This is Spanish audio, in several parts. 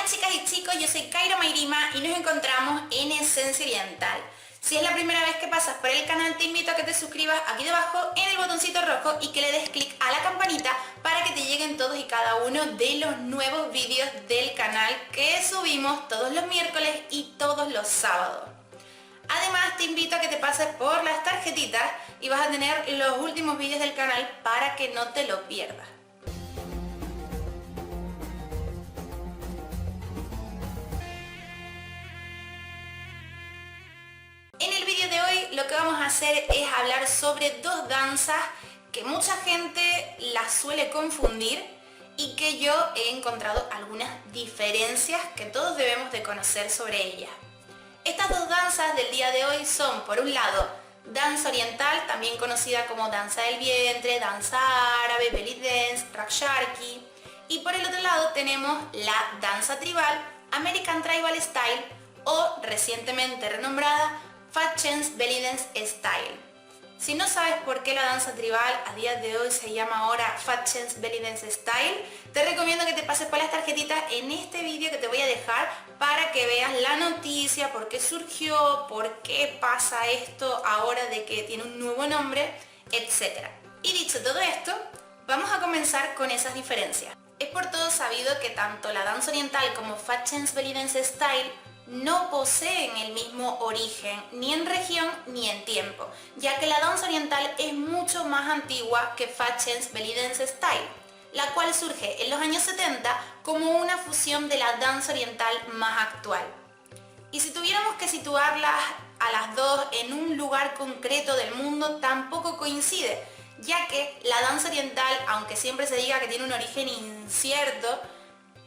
chicas y chicos, yo soy Kaira Mayrima y nos encontramos en Esencia Oriental. Si es la primera vez que pasas por el canal, te invito a que te suscribas aquí debajo en el botoncito rojo y que le des clic a la campanita para que te lleguen todos y cada uno de los nuevos vídeos del canal que subimos todos los miércoles y todos los sábados. Además, te invito a que te pases por las tarjetitas y vas a tener los últimos vídeos del canal para que no te lo pierdas. En el vídeo de hoy lo que vamos a hacer es hablar sobre dos danzas que mucha gente las suele confundir y que yo he encontrado algunas diferencias que todos debemos de conocer sobre ellas. Estas dos danzas del día de hoy son, por un lado, danza oriental, también conocida como danza del vientre, danza árabe, belly dance, rakshaki, y por el otro lado tenemos la danza tribal, American Tribal Style, o recientemente renombrada Fat Chance Belly Dance Style. Si no sabes por qué la danza tribal a día de hoy se llama ahora Fat Chance Belly Dance Style, te recomiendo que te pases por las tarjetitas en este vídeo que te voy a dejar para que veas la noticia, por qué surgió, por qué pasa esto ahora de que tiene un nuevo nombre, etc. Y dicho todo esto, vamos a comenzar con esas diferencias. Es por todo sabido que tanto la danza oriental como Fat Chance Belly Dance Style no poseen el mismo origen, ni en región ni en tiempo, ya que la danza oriental es mucho más antigua que Fat Chance Belly Dance Style, la cual surge en los años 70 como una fusión de la danza oriental más actual. Y si tuviéramos que situarlas a las dos en un lugar concreto del mundo, tampoco coincide, ya que la danza oriental, aunque siempre se diga que tiene un origen incierto,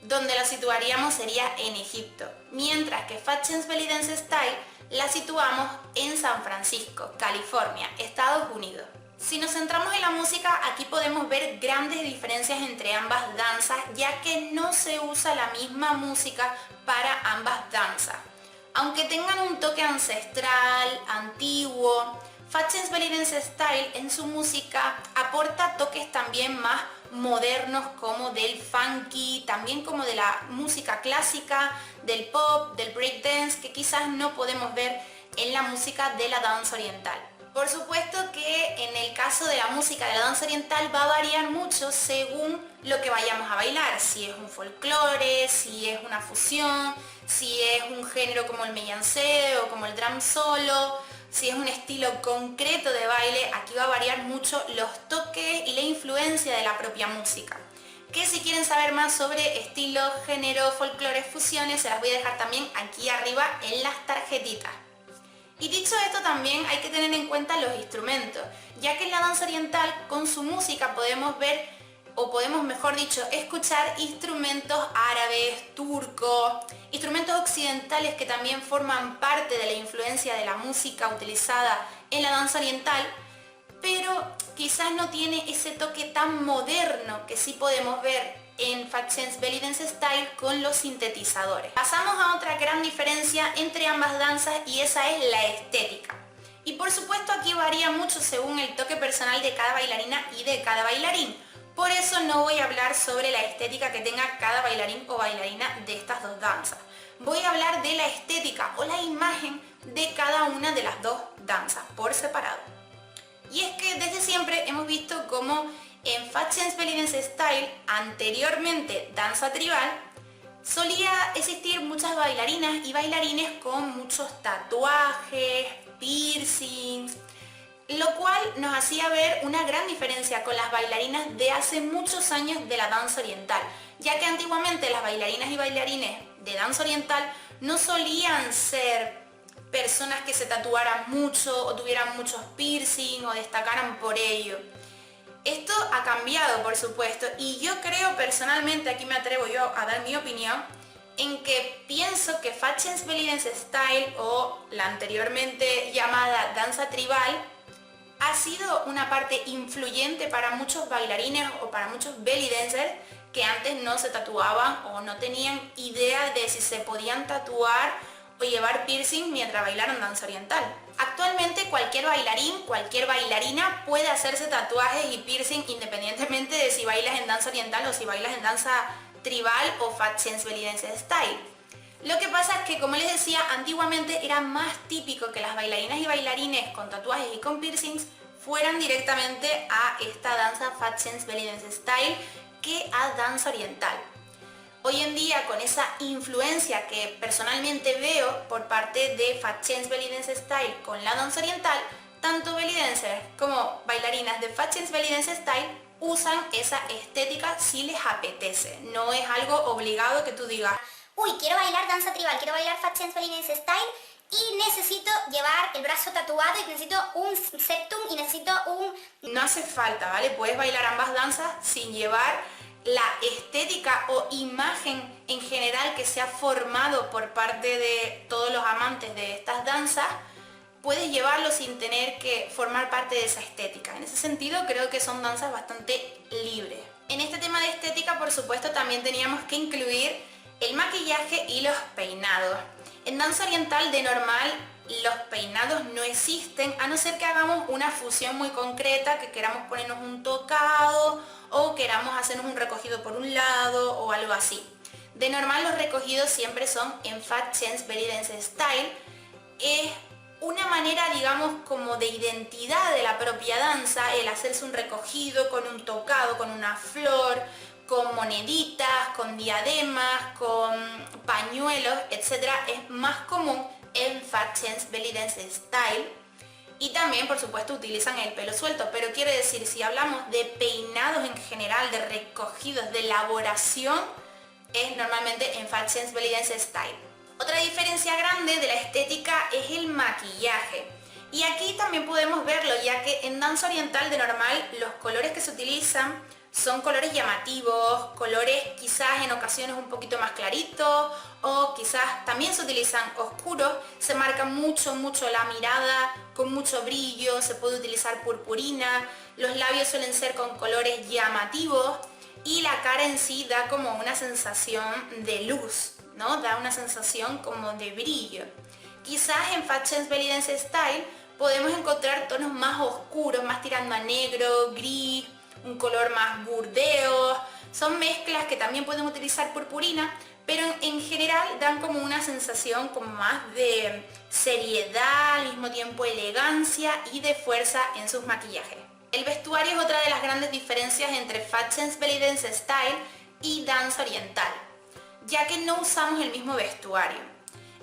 donde la situaríamos sería en Egipto, mientras que Fat Chance Belly Dance Style la situamos en San Francisco, California, Estados Unidos. Si nos centramos en la música, aquí podemos ver grandes diferencias entre ambas danzas, ya que no se usa la misma música para ambas danzas. Aunque tengan un toque ancestral, antiguo, Fat Chance Belly Dance Style en su música aporta toques también más modernos como del funky, también como de la música clásica, del pop, del breakdance, que quizás no podemos ver en la música de la danza oriental. Por supuesto que en el caso de la música de la danza oriental va a variar mucho según lo que vayamos a bailar, si es un folclore, si es una fusión, si es un género como el mellancé o como el drum solo, si es un estilo concreto de baile. Aquí va a variar mucho los toques y la influencia de la propia música. Que si quieren saber más sobre estilo, género, folclore, fusiones, se las voy a dejar también aquí arriba en las tarjetitas. Y dicho esto, también hay que tener en cuenta los instrumentos, ya que en la danza oriental con su música podemos ver, o podemos mejor dicho, escuchar instrumentos árabes, turcos, instrumentos occidentales que también forman parte de la influencia de la música utilizada en la danza oriental, pero quizás no tiene ese toque tan moderno que sí podemos ver en Fat Chance Belly Dance Style con los sintetizadores. Pasamos a otra gran diferencia entre ambas danzas y esa es la estética. Y por supuesto aquí varía mucho según el toque personal de cada bailarina y de cada bailarín. Por eso no voy a hablar sobre la estética que tenga cada bailarín o bailarina de estas dos danzas. Voy a hablar de la estética o la imagen de cada una de las dos danzas por separado. Y es que desde siempre hemos visto cómo en Fat Chance Belly Dance Style, anteriormente danza tribal, solía existir muchas bailarinas y bailarines con muchos tatuajes, piercings, lo cual nos hacía ver una gran diferencia con las bailarinas de hace muchos años de la danza oriental, ya que antiguamente las bailarinas y bailarines de danza oriental no solían ser personas que se tatuaran mucho o tuvieran muchos piercing o destacaran por ello. Esto ha cambiado, por supuesto, y yo creo personalmente, aquí me atrevo yo a dar mi opinión, en que pienso que Fat Chance Belly Dance Style, o la anteriormente llamada danza tribal, ha sido una parte influyente para muchos bailarines o para muchos belly dancers que antes no se tatuaban o no tenían idea de si se podían tatuar o llevar piercing mientras bailaron danza oriental. Actualmente cualquier bailarín, cualquier bailarina puede hacerse tatuajes y piercing independientemente de si bailas en danza oriental o si bailas en danza tribal o Fat Chance Belly Dance Style. Lo que pasa es que, como les decía, antiguamente era más típico que las bailarinas y bailarines con tatuajes y con piercings fueran directamente a esta danza Fat Chance Belly Dance Style que a danza oriental. Hoy en día, con esa influencia que personalmente veo por parte de Fat Chance Belly Dance Style con la danza oriental, tanto belly dancers como bailarinas de Fat Chance Belly Dance Style usan esa estética si les apetece. No es algo obligado que tú digas, uy, quiero bailar danza tribal, quiero bailar Fat Chance Belly Dance Style y necesito llevar el brazo tatuado y necesito un septum y necesito un... No hace falta, ¿vale? Puedes bailar ambas danzas sin llevar la estética o imagen en general que se ha formado por parte de todos los amantes de estas danzas. Puedes llevarlo sin tener que formar parte de esa estética. En ese sentido creo que son danzas bastante libres. En este tema de estética, por supuesto, también teníamos que incluir el maquillaje y los peinados. En danza oriental de normal los peinados no existen, a no ser que hagamos una fusión muy concreta, que queramos ponernos un tocado o queramos hacernos un recogido por un lado o algo así. De normal los recogidos siempre son en Fat Chance Belly Dance Style. Es una manera, digamos, como de identidad de la propia danza, el hacerse un recogido con un tocado, con una flor, con moneditas, con diademas, con pañuelos, etc. Es más común en Fat Chance Belly Dance Style. Y también, por supuesto, utilizan el pelo suelto, pero quiero decir, si hablamos de peinados en general, de recogidos, de elaboración, es normalmente en Fat Chance Belly Dance Style. Otra diferencia grande de la estética es el maquillaje. Y aquí también podemos verlo, ya que en danza oriental de normal los colores que se utilizan son colores llamativos, colores quizás en ocasiones un poquito más claritos o quizás también se utilizan oscuros, se marca mucho la mirada con mucho brillo, se puede utilizar purpurina, los labios suelen ser con colores llamativos y la cara en sí da como una sensación de luz, ¿no? Da una sensación como de brillo. Quizás en Fat Chance Belly Dance Style podemos encontrar tonos más oscuros, más tirando a negro, gris, un color más burdeo. Son mezclas que también pueden utilizar purpurina, pero en general dan como una sensación como más de seriedad, al mismo tiempo elegancia y de fuerza en sus maquillajes. El vestuario es otra de las grandes diferencias entre Fat Chance Belly Dance Style y danza oriental, ya que no usamos el mismo vestuario.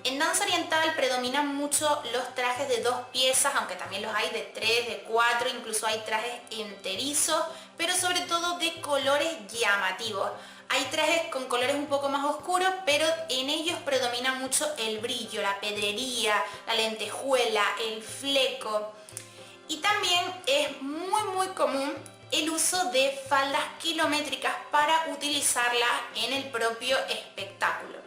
En danza oriental predominan mucho los trajes de 2 piezas, aunque también los hay de 3, de 4, incluso hay trajes enterizos, pero sobre todo de colores llamativos. Hay trajes con colores un poco más oscuros, pero en ellos predomina mucho el brillo, la pedrería, la lentejuela, el fleco. Y también es muy común el uso de faldas kilométricas para utilizarlas en el propio espectáculo.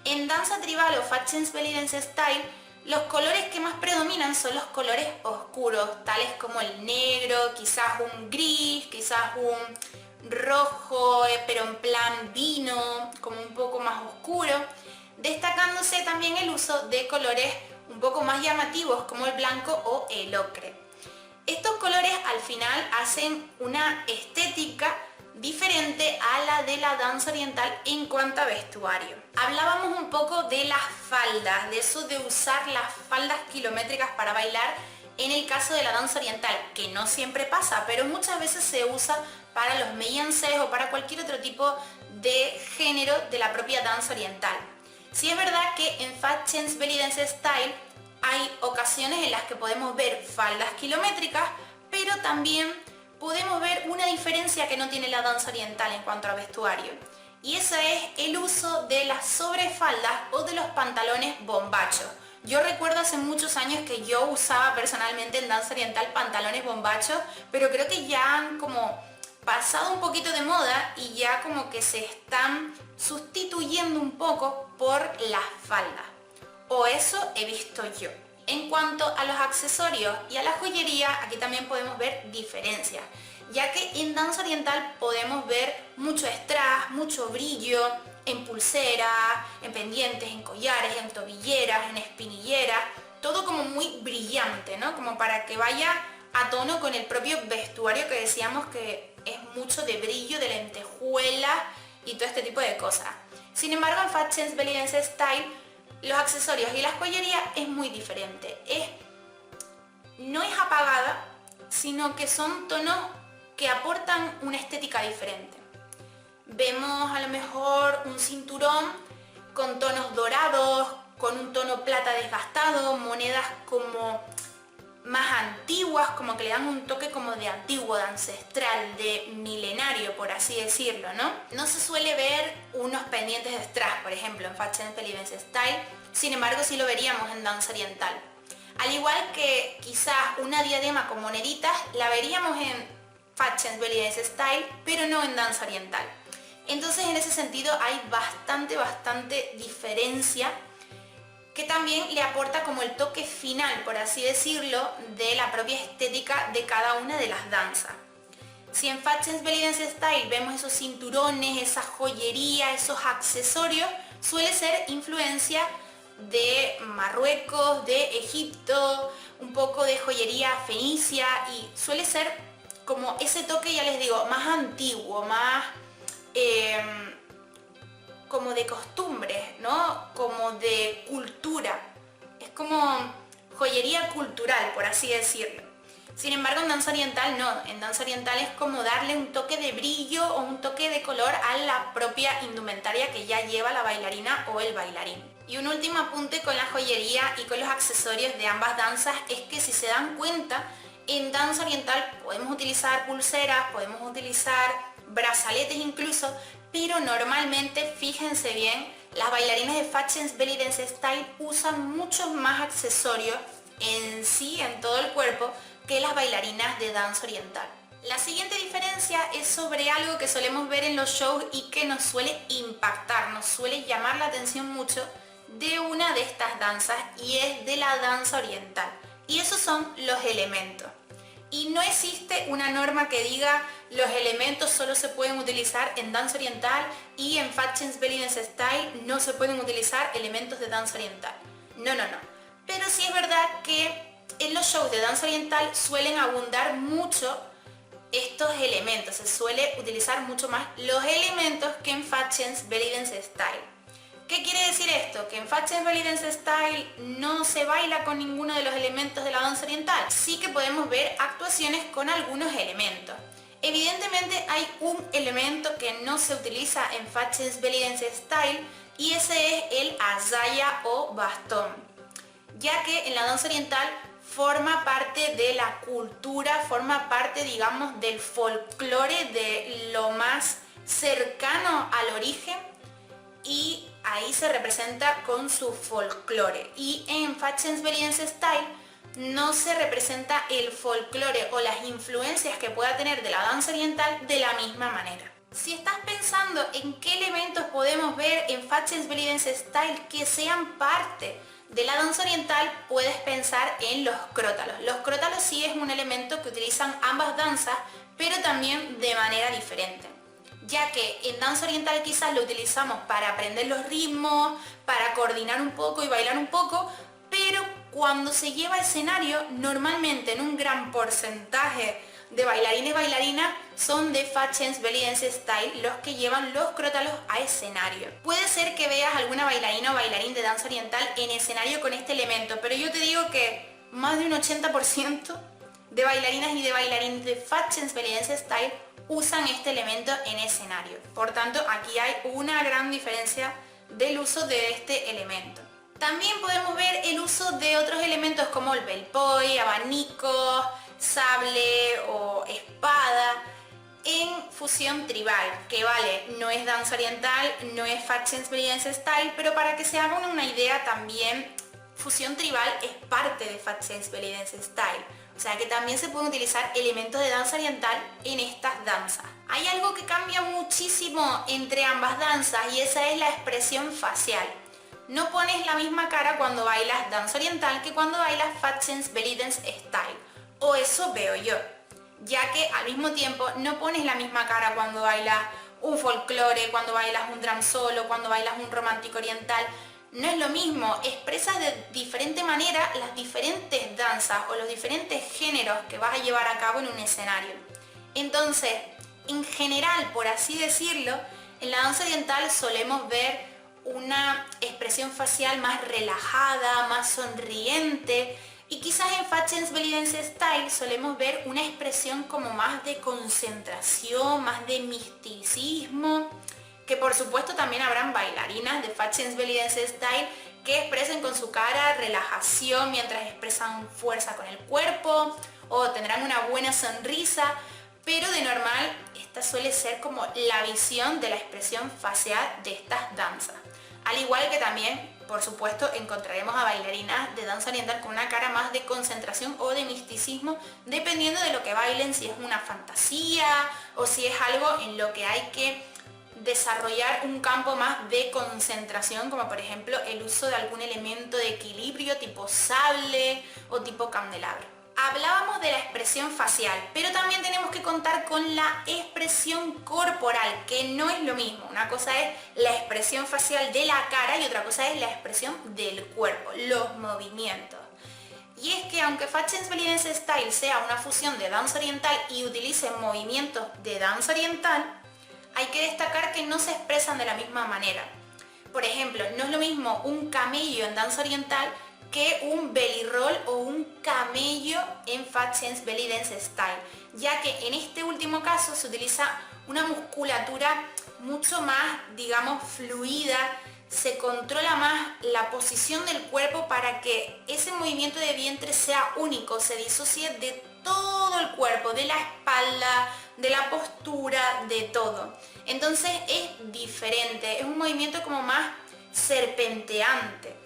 En danza tribal o Fat Chance Belly Dance Style, los colores que más predominan son los colores oscuros, tales como el negro, quizás un gris, quizás un rojo, pero en plan vino, como un poco más oscuro, destacándose también el uso de colores un poco más llamativos como el blanco o el ocre. Estos colores al final hacen una estética diferente a la de la danza oriental en cuanto a vestuario. Hablábamos un poco de las faldas, de eso de usar las faldas kilométricas para bailar en el caso de la danza oriental, que no siempre pasa, pero muchas veces se usa para los méienses o para cualquier otro tipo de género de la propia danza oriental. Sí es verdad que en Fat Chance Belly Dance Style hay ocasiones en las que podemos ver faldas kilométricas, pero también podemos ver una diferencia que no tiene la danza oriental en cuanto a vestuario. Y ese es el uso de las sobrefaldas o de los pantalones bombachos. Yo recuerdo hace muchos años que yo usaba personalmente en danza oriental pantalones bombachos, pero creo que ya han como pasado un poquito de moda y ya como que se están sustituyendo un poco por las faldas. O eso he visto yo. En cuanto a los accesorios y a la joyería, aquí también podemos ver diferencias, ya que en danza oriental podemos ver mucho strass, mucho brillo en pulseras, en pendientes, en collares, en tobilleras, en espinilleras, todo como muy brillante, ¿no? Como para que vaya a tono con el propio vestuario que decíamos que es mucho de brillo, de lentejuela y todo este tipo de cosas. Sin embargo, en Fashion Belly Dance Style, los accesorios y la joyería es muy diferente. No es apagada, sino que son tonos que aportan una estética diferente. Vemos a lo mejor un cinturón con tonos dorados, con un tono plata desgastado, monedas como más antiguas, como que le dan un toque como de antiguo, de ancestral, de milenario, por así decirlo, ¿no? No se suele ver unos pendientes de strass, por ejemplo, en Fashion Belly Dance Style, sin embargo sí lo veríamos en danza oriental. Al igual que quizás una diadema con moneditas, la veríamos en Fashion Belly Dance Style, pero no en danza oriental. Entonces en ese sentido hay bastante diferencia, que también le aporta como el toque final, por así decirlo, de la propia estética de cada una de las danzas. Si en Fashion Belly Dance Style vemos esos cinturones, esa joyería, esos accesorios, suele ser influencia de Marruecos, de Egipto, un poco de joyería fenicia, y suele ser como ese toque, ya les digo, más antiguo, más como de costumbres, ¿no? Como de cultura. Es como joyería cultural, por así decirlo. Sin embargo, en danza oriental no. En danza oriental es como darle un toque de brillo o un toque de color a la propia indumentaria que ya lleva la bailarina o el bailarín. Y un último apunte con la joyería y con los accesorios de ambas danzas es que, si se dan cuenta, en danza oriental podemos utilizar pulseras, podemos utilizar brazaletes incluso, pero normalmente, fíjense bien, las bailarinas de Fashion Belly Dance Style usan muchos más accesorios en sí, en todo el cuerpo, que las bailarinas de danza oriental. La siguiente diferencia es sobre algo que solemos ver en los shows y que nos suele impactar, nos suele llamar la atención mucho de una de estas danzas, y es de la danza oriental. Y esos son los elementos. Y no existe una norma que diga los elementos solo se pueden utilizar en danza oriental y en Fashion Belly Dance Style no se pueden utilizar elementos de danza oriental. No. Pero sí es verdad que en los shows de danza oriental suelen abundar mucho estos elementos. Se suele utilizar mucho más los elementos que en Fashion Belly Dance Style. ¿Qué quiere decir esto? Que en Fashion Belly Dance Style no se baila con ninguno de los elementos de la danza oriental. Sí que podemos ver actuaciones con algunos elementos. Evidentemente hay un elemento que no se utiliza en Fashion Belly Dance Style, y ese es el azaya o bastón, ya que en la danza oriental forma parte de la cultura, forma parte, digamos, del folclore, de lo más cercano al origen, y ahí se representa con su folclore. Y en Fashion Belly Dance Style no se representa el folclore o las influencias que pueda tener de la danza oriental de la misma manera. Si estás pensando en qué elementos podemos ver en Fashion Belly Dance Style que sean parte de la danza oriental, puedes pensar en los crótalos. Los crótalos sí es un elemento que utilizan ambas danzas, pero también de manera diferente, ya que en danza oriental quizás lo utilizamos para aprender los ritmos, para coordinar un poco y bailar un poco, pero cuando se lleva a escenario, normalmente en un gran porcentaje de bailarines y bailarinas son de Fashion Belly Dance Style los que llevan los crótalos a escenario. Puede ser que veas alguna bailarina o bailarín de danza oriental en escenario con este elemento, pero yo te digo que más de un 80% de bailarinas y de bailarines de Fashion Belly Dance Style usan este elemento en escenario. Por tanto, aquí hay una gran diferencia del uso de este elemento. También podemos ver el uso de otros elementos como el belpoy, abanicos, sable o espada en fusión tribal, que vale, no es danza oriental, no es Fashion Belly Dance Style, pero para que se hagan una idea también, fusión tribal es parte de Fashion Belly Dance Style. O sea que también se pueden utilizar elementos de danza oriental en estas danzas. Hay algo que cambia muchísimo entre ambas danzas, y esa es la expresión facial. No pones la misma cara cuando bailas danza oriental que cuando bailas Fashion Belly Dance Style. O eso veo yo. Ya que al mismo tiempo no pones la misma cara cuando bailas un folclore, cuando bailas un drum solo, cuando bailas un romántico oriental. No es lo mismo, expresas de diferente manera las diferentes danzas o los diferentes géneros que vas a llevar a cabo en un escenario. Entonces, en general, por así decirlo, En la danza oriental solemos ver una expresión facial más relajada, más sonriente, y quizás en Fatxens Belly Dance Style solemos ver una expresión como más de concentración, más de misticismo, que por supuesto también habrán bailarinas de Fatxens Belly Dance Style que expresen con su cara relajación mientras expresan fuerza con el cuerpo, o tendrán una buena sonrisa, pero de normal esta suele ser como la visión de la expresión facial de estas danzas. Al igual que también, por supuesto, encontraremos a bailarinas de danza oriental con una cara más de concentración o de misticismo, dependiendo de lo que bailen, si es una fantasía o si es algo en lo que hay que desarrollar un campo más de concentración, como por ejemplo el uso de algún elemento de equilibrio tipo sable o tipo candelabro. Hablábamos de la expresión facial, pero también tenemos que contar con la expresión corporal, que no es lo mismo. Una cosa es la expresión facial de la cara y otra cosa es la expresión del cuerpo, los movimientos. Y es que aunque Fatxens Belly Dance Style sea una fusión de danza oriental y utilice movimientos de danza oriental, hay que destacar que no se expresan de la misma manera. Por ejemplo, no es lo mismo un camello en danza oriental que un belly roll o un camello en Fatxens Belly Dance Style, ya que en este último caso se utiliza una musculatura mucho más, digamos, fluida, se controla más la posición del cuerpo para que ese movimiento de vientre sea único, se disocie de todo el cuerpo, de la espalda, de la postura, de todo. Entonces es diferente, es un movimiento como más serpenteante.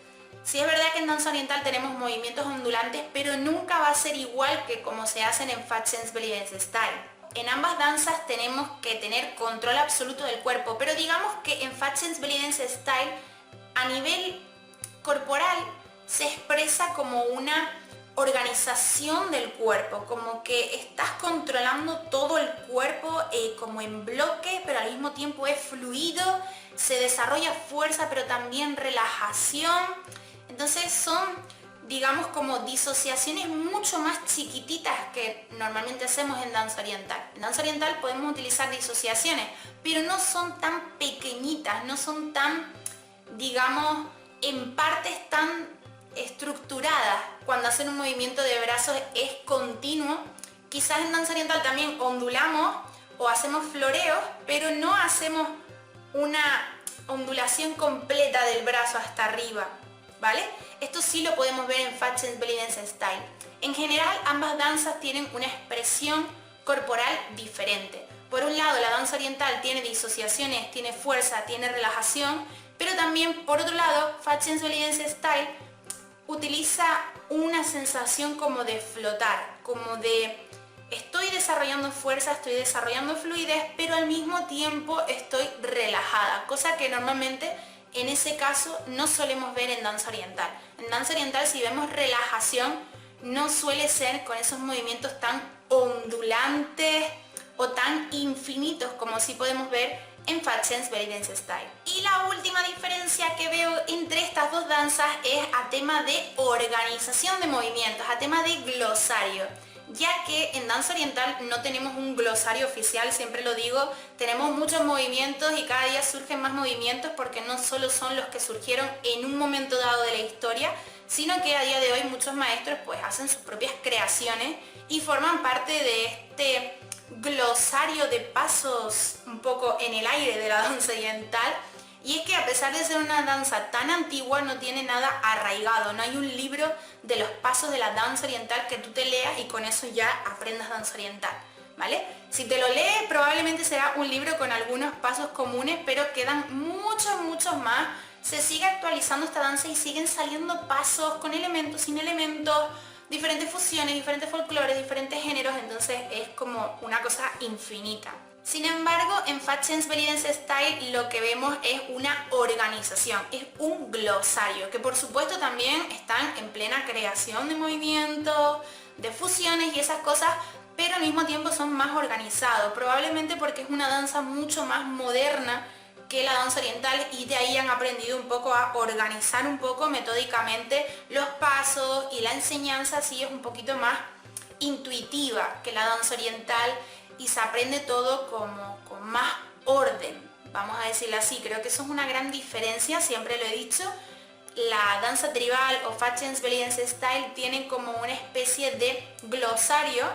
Sí es verdad que en danza oriental tenemos movimientos ondulantes, pero nunca va a ser igual que como se hacen en Fatxens Belly Dance Style. En ambas danzas tenemos que tener control absoluto del cuerpo, pero digamos que en Fatxens Belly Dance Style a nivel corporal se expresa como una organización del cuerpo, como que estás controlando todo el cuerpo como en bloque, pero al mismo tiempo es fluido, se desarrolla fuerza, pero también relajación. Entonces son, digamos, como disociaciones mucho más chiquititas que normalmente hacemos en danza oriental. En danza oriental podemos utilizar disociaciones, pero no son tan pequeñitas, no son tan, digamos, en partes tan estructuradas. Cuando hacen un movimiento de brazos es continuo. Quizás en danza oriental también ondulamos o hacemos floreos, pero no hacemos una ondulación completa del brazo hasta arriba, ¿vale? Esto sí lo podemos ver en Fatxens Belly Dance Style. En general, ambas danzas tienen una expresión corporal diferente. Por un lado, la danza oriental tiene disociaciones, tiene fuerza, tiene relajación, pero también, por otro lado, Fatxens Belly Dance Style utiliza una sensación como de flotar, como de estoy desarrollando fuerza, estoy desarrollando fluidez, pero al mismo tiempo estoy relajada, cosa que normalmente en ese caso no solemos ver en danza oriental. En danza oriental, si vemos relajación, no suele ser con esos movimientos tan ondulantes o tan infinitos como sí podemos ver en Fatxens Belly Dance Style. Y la última diferencia que veo entre estas dos danzas es a tema de organización de movimientos, a tema de glosario, ya que en danza oriental no tenemos un glosario oficial, siempre lo digo, tenemos muchos movimientos y cada día surgen más movimientos porque no solo son los que surgieron en un momento dado de la historia, sino que a día de hoy muchos maestros pues hacen sus propias creaciones y forman parte de este glosario de pasos un poco en el aire de la danza oriental. Y es que a pesar de ser una danza tan antigua no tiene nada arraigado, no hay un libro de los pasos de la danza oriental que tú te leas y con eso ya aprendas danza oriental, ¿vale? Si te lo lees probablemente será un libro con algunos pasos comunes, pero quedan muchos más. Se sigue actualizando esta danza y siguen saliendo pasos con elementos, sin elementos, diferentes fusiones, diferentes folclores, diferentes géneros, entonces es como una cosa infinita. Sin embargo, en Fatxens Belly Dance Style lo que vemos es una organización, es un glosario, que por supuesto también están en plena creación de movimientos, de fusiones y esas cosas, pero al mismo tiempo son más organizados, probablemente porque es una danza mucho más moderna que la danza oriental y de ahí han aprendido un poco a organizar un poco metódicamente los pasos y la enseñanza así es un poquito más intuitiva que la danza oriental y se aprende todo como con más orden, vamos a decirlo así. Creo que eso es una gran diferencia, siempre lo he dicho. La danza tribal o Fatshäntsbelgiense Style tiene como una especie de glosario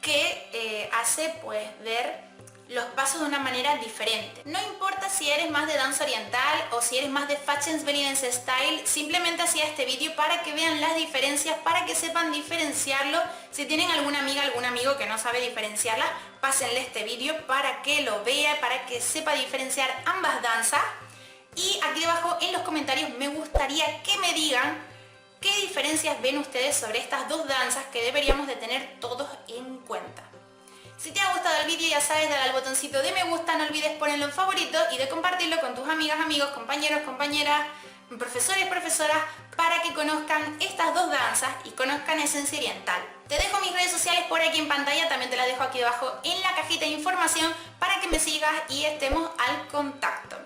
que hace pues ver los pasos de una manera diferente. No importa si eres más de danza oriental o si eres más de Fatshäntsbelgiense Style, simplemente hacía este vídeo para que vean las diferencias, para que sepan diferenciarlo. Si tienen alguna amiga, algún amigo que no sabe diferenciarla, pásenle este vídeo para que lo vea, para que sepa diferenciar ambas danzas. Y aquí debajo en los comentarios me gustaría que me digan qué diferencias ven ustedes sobre estas dos danzas que deberíamos de tener todos en cuenta. Si te ha gustado el vídeo, ya sabes, dale al botoncito de me gusta, no olvides ponerlo en favorito y de compartirlo con tus amigas, amigos, compañeros, compañeras, profesores, profesoras, para que conozcan estas dos danzas y conozcan Esencia Oriental. Te dejo mis redes sociales por aquí en pantalla, también te las dejo aquí abajo en la cajita de información para que me sigas y estemos al contacto.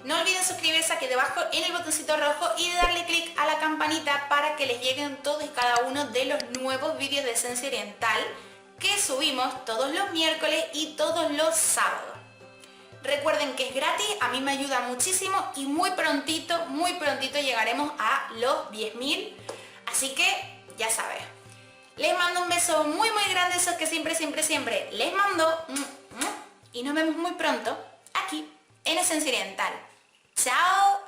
No olviden suscribirse aquí debajo en el botoncito rojo y de darle clic a la campanita para que les lleguen todos y cada uno de los nuevos vídeos de Esencia Oriental que subimos todos los miércoles y todos los sábados. Recuerden que es gratis, a mí me ayuda muchísimo y muy prontito llegaremos a los 10.000, así que ya sabes. Les mando un beso muy grande, esos que siempre les mando, y nos vemos muy pronto aquí en Esencia Oriental. ¡Chao!